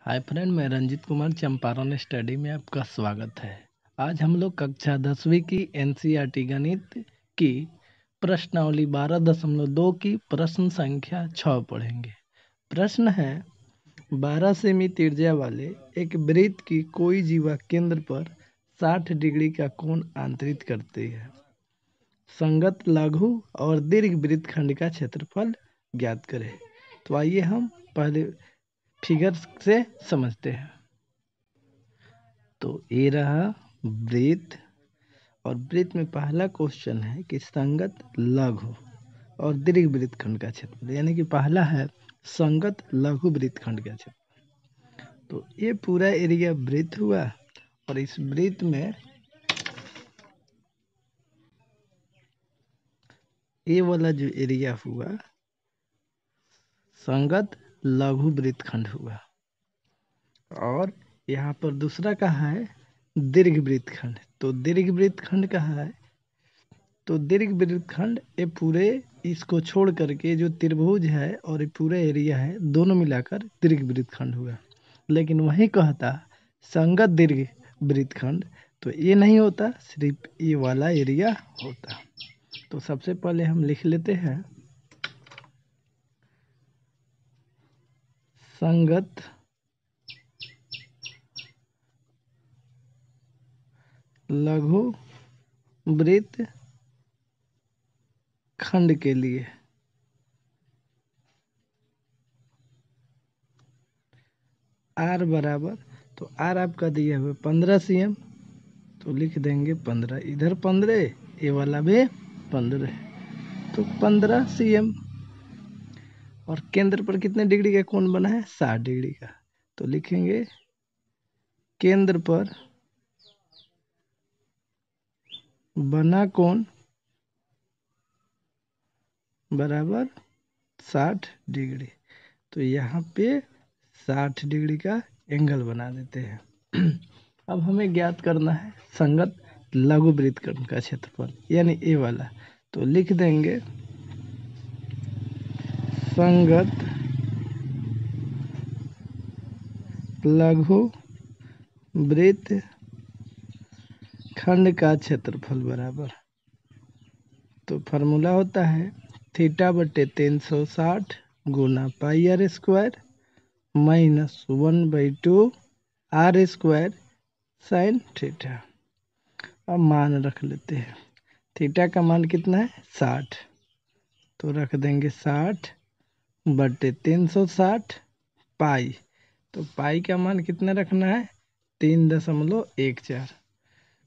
Hi friend, मैं Ranjit Kumar Champaran study में आपका स्वागत है। आज हम लोग कक्षा 10वीं की एनसीईआरटी गणित की प्रश्नावली 12.2 की प्रश्न संख्या 6 पढ़ेंगे। प्रश्न है, 12 सेमी त्रिज्या वाले एक वृत्त की कोई जीवा केंद्र पर 60 डिग्री का कोण आंतरित करती है। संगत लघु और दीर्घ वृत्तखंड का क्षेत्रफल ज्ञात करें। तो आइए हम पहले फिगर से समझते हैं। तो ये रहा वृत्त, और वृत्त में पहला क्वेश्चन है कि संगत लघु और दीर्घ वृत्तखंड का क्षेत्रफल, यानी कि पहला है संगत लघु वृत्तखंड का क्षेत्रफल। तो ये पूरा एरिया वृत्त हुआ, और इस वृत्त में ये वाला जो एरिया हुआ संगत लघु वृत्तखंड हुआ। और यहाँ पर दूसरा कहाँ है, दीर्घ वृत्तखंड। तो दीर्घ वृत्तखंड कहाँ है, तो दीर्घ वृत्तखंड ये पूरे इसको छोड़ करके जो त्रिभुज है और ये पूरा एरिया है, दोनों मिलाकर दीर्घ वृत्तखंड हुआ। लेकिन वही कहता संगत दीर्घ वृत्तखंड, तो ये नहीं होता, सिर्फ ये वाला एरिया होता। तो सबसे पहले हम लिख लेते हैं संगत लघु वृत्त खंड के लिए आर बराबर, तो आर आपका दिया हुआ 15 cm, तो लिख देंगे 15, इधर 15, ये वाला भी 15, तो 15 cm। और केंद्र पर कितने डिग्री का कोण बना है, 60 डिग्री का। तो लिखेंगे केंद्र पर बना कोण बराबर 60 डिग्री। तो यहाँ पे 60 डिग्री का एंगल बना देते हैं। अब हमें ज्ञात करना है संगत लघु वृत्तखंड का क्षेत्रफल, यानी ए वाला। तो लिख देंगे संगत लघु वृत्त खंड का क्षेत्रफल बराबर, तो फार्मूला होता है थीटा बटे 360 गुना pi R square minus 1/2 R square sine theta. अब मान रख लेते हैं, थीटा का मान कितना है, 60, तो रख देंगे 60 बटे 360 पाई, तो पाई का मान कितना रखना है, 3.14।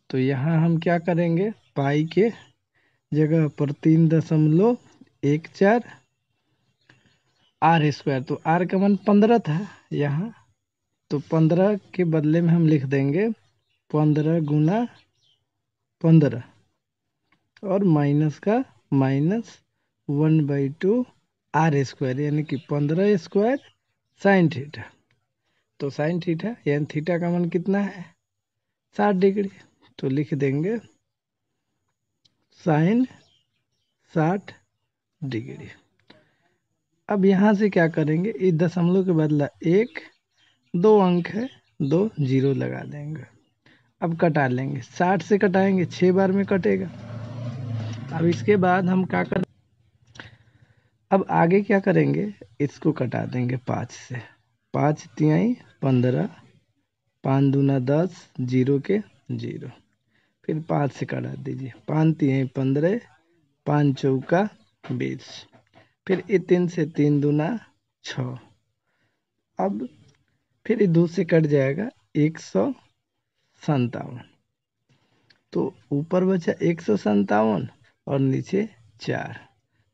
तो यहाँ हम क्या करेंगे, पाई के जगह पर 3.14 आर स्क्वायर, तो आर का मान 15 था यहाँ, तो 15 के बदले में हम लिख देंगे 15 गुना 15, और माइनस का माइनस 1/2 आर स्क्वायर, यानी कि 15 स्क्वायर साइन थीटा। तो साइन थीटा यानी थीटा का मान कितना है, 60 डिग्री, तो लिख देंगे साइन 60 डिग्री। अब यहाँ से क्या करेंगे, इस दशमलव के बदला 1, 2 अंक है, 2 जीरो लगा देंगे। अब कटा लेंगे, 60 से कटाएंगे 6 बार में कटेगा। अब इसके बाद हम क्या कर, अब आगे क्या करेंगे, इसको कटा देंगे 5 से, 5 तिहाई 15, 5 दूना 10, जीरो के जीरो, फिर 5 से कटा दीजिए, 5 तिहाई 15, 5 चौका 20, फिर ये 3 से 3 दूना 6। अब फिर ये 2 से कट जाएगा 157, तो ऊपर बचा 157 और नीचे 4,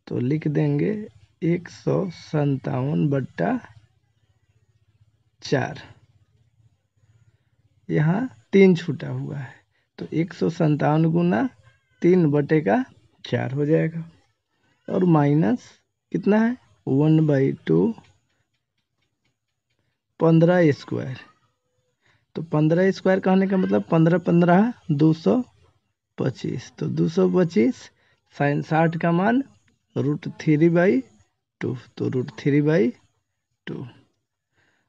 तो लिख देंगे 157/4। यहाँ 3 छूटा हुआ है, तो 157 गुना 3/4 हो जाएगा, और माइनस कितना है, 1/2 15 स्क्वायर। तो 15 स्क्वायर कहने का मतलब 15 15 225, तो 225 साइन 60 का मान √3/2, तो √3/2।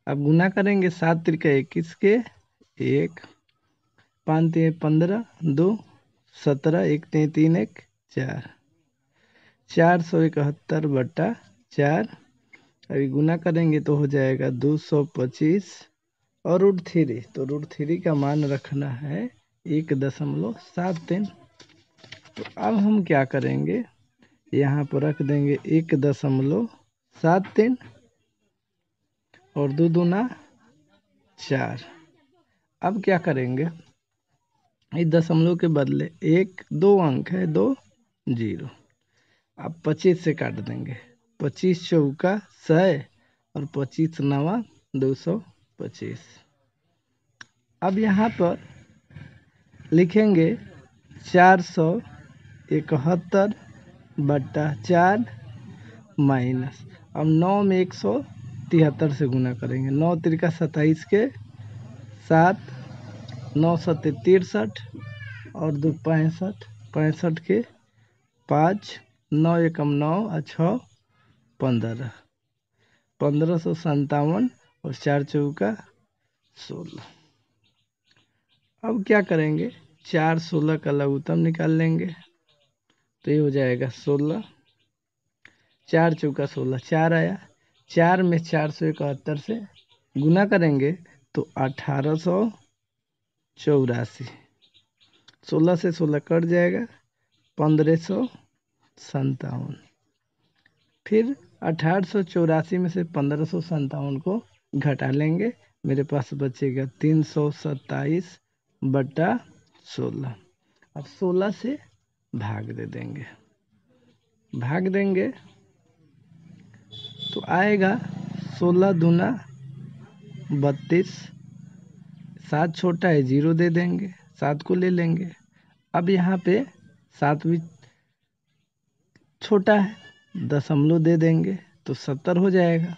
अब गुना करेंगे 7 त्रिका 21 के, 1 5 3 15 2 17 1 3 3 1 4 471/4। अभी गुना करेंगे तो हो जाएगा 225 और √3, तो √3 का मान रखना है 1.73। तो अब हम क्या करेंगे, यहाँ पर रख देंगे 1.73 और 2 दूना 4। अब क्या करेंगे, इस दशमलव के बदले 2 अंक है, 2 0। अब 25 से काट देंगे, 25 चौका 100 और 25 नवा 225। अब यहाँ पर लिखेंगे 471/4 माइनस, अब 9 में 173 से गुना करेंगे, 9 त्रिका 27 के, 7 9 7 63 और 2 65, 65 के 5 9 एकम 9 और 6 15, 1557 और 4 चौका 16। अब क्या करेंगे, 4 16 का लघुत्तम निकाल लेंगे, तो ये हो जाएगा 16, 4 चौका 16, 4 आया, 4 में 471 से गुना करेंगे तो 1884, 16 से 16 कट जाएगा, 1557। फिर 1884 में से 1557 को घटा लेंगे, मेरे पास बचेगा 327/16। अब 16 से भाग दे देंगे, भाग देंगे तो आएगा 16 दूना 32, 7 छोटा है 0 दे देंगे, 7 को ले लेंगे। अब यहाँ पे 7 भी छोटा है, दशमलव दे देंगे तो 70 हो जाएगा।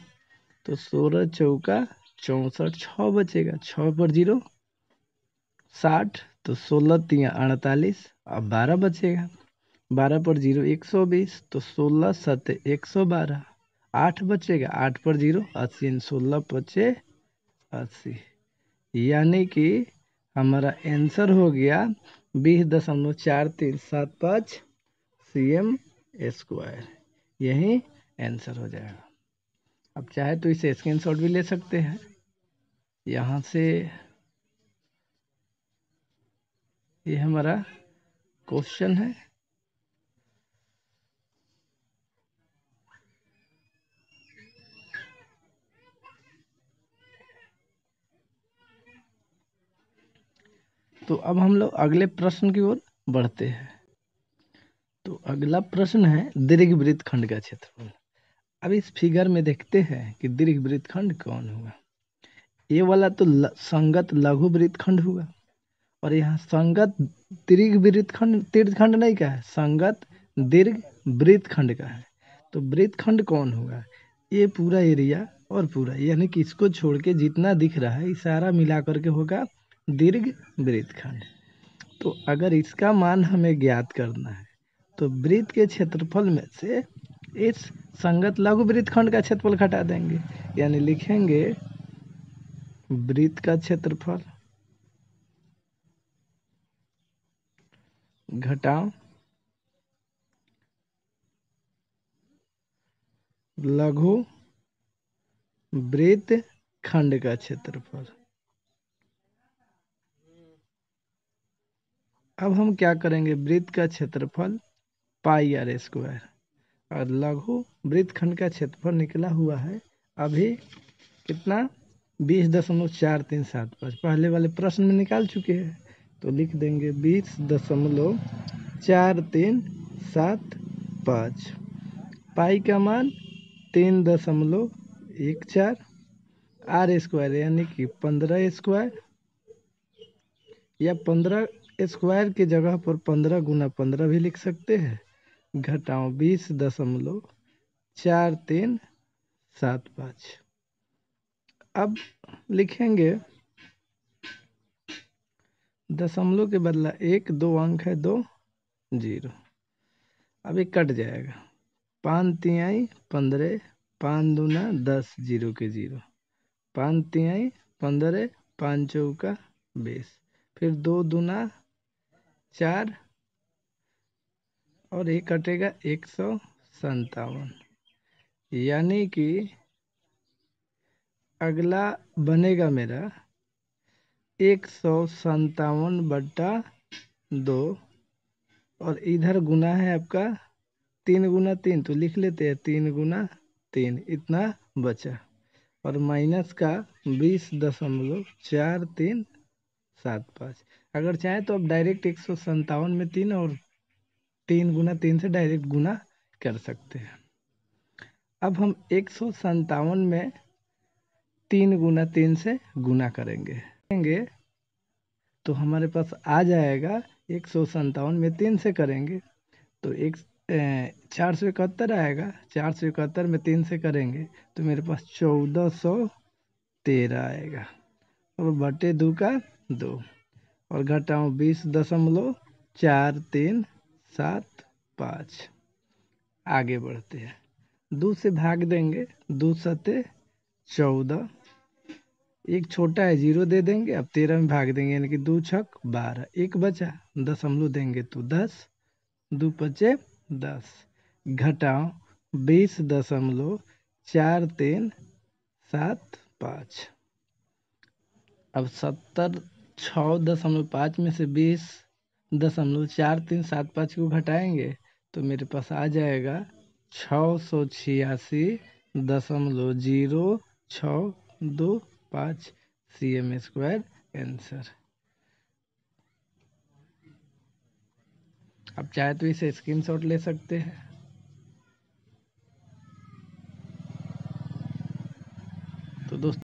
तो 16 चौका 64, 6 बचेगा, 6 पर 0 60, तो 16 3 48, अब 12 बचेगा, 12 पर 0 120, तो 16 7 112, 8 बचेगा, 8 पर 0 80, 16 पचे 80, यानी कि हमारा आंसर हो गया 20.4375 cm²। यही आंसर हो जाएगा। अब चाहे तो इसे स्क्रीनशॉट भी ले सकते हैं, यहाँ से ये हमारा क्वेश्चन है। तो अब हम लोग अगले प्रश्न की ओर बढ़ते हैं। तो अगला प्रश्न है दीर्घवृत्त खंड का क्षेत्रफल। अब इस फिगर में देखते हैं कि दीर्घवृत्त खंड कौन होगा। ये वाला तो संगत लघु वृत्त खंड हुआ, और यहाँ संगत दीर्घवृत्त खंड नहीं का है, संगत दीर्घ वृत्त खंड का है। तो वृत्त खंड कौन होगा, ये पूरा एरिया और पूरा, यानी कि इसको छोड़ के जितना दिख रहा है सारा मिला करके होगा दीर्घ वृत्त खंड। तो अगर इसका मान हमें ज्ञात करना है तो वृत्त के क्षेत्रफल में से इस संगत लघु वृत्त खंड का क्षेत्रफल घटा देंगे, यानी लिखेंगे वृत्त का क्षेत्रफल घटाओ लघु वृत्त खंड का क्षेत्रफल। अब हम क्या करेंगे, वृत्त का क्षेत्रफल πr² और लघु वृत्त खंड का क्षेत्रफल निकला हुआ है अभी कितना, 20.4375। पहले वाले प्रश्न में निकाल चुके हैं, तो लिख देंगे 20.4375। पाई का मान 3.14, r² यानी कि 15² या 15² की जगह पर 15 गुना 15 भी लिख सकते हैं, घटाओ 20.4375। अब लिखेंगे दशमलव के बदला 1 2 अंक है, 2 0। अब ये कट जाएगा, 5 3 15, 5 दूना 10, 0 के 0, 5 तिहाई 15, 5 चौका 20, फिर 2 दूना 4 और एक कटेगा 157, यानी कि अगला बनेगा मेरा 157/2, और इधर गुना है आपका 3 गुना 3, तो लिख लेते हैं 3 गुना 3, इतना बचा, और माइनस का 20.4375। अगर चाहे तो आप डायरेक्ट 157 में 3 और 3 गुना 3 से डायरेक्ट गुना कर सकते हैं। अब हम 157 में 3 गुना 3 से गुना करेंगे तो हमारे पास आ जाएगा 157 में 3 से करेंगे तो 471 आएगा। 471 में 3 से करेंगे तो मेरे पास 1413 आएगा, और बटे 2 का 2, और घटाओ 20.4375। आगे बढ़ते हैं, 2 से भाग देंगे, 2 सते 14, एक छोटा है 0 दे देंगे, अब 13 में भाग देंगे यानी कि 2 छक 12, एक बचा, दशमलव देंगे तो 10, 2 पचे 10, घटाओ 20.4375। अब 76.5 में से 20.4375 को घटाएंगे तो मेरे पास आ जाएगा 686.0625 cm² आंसर। आप चाहे तो इसे स्क्रीनशॉट ले सकते हैं। तो दोस्तों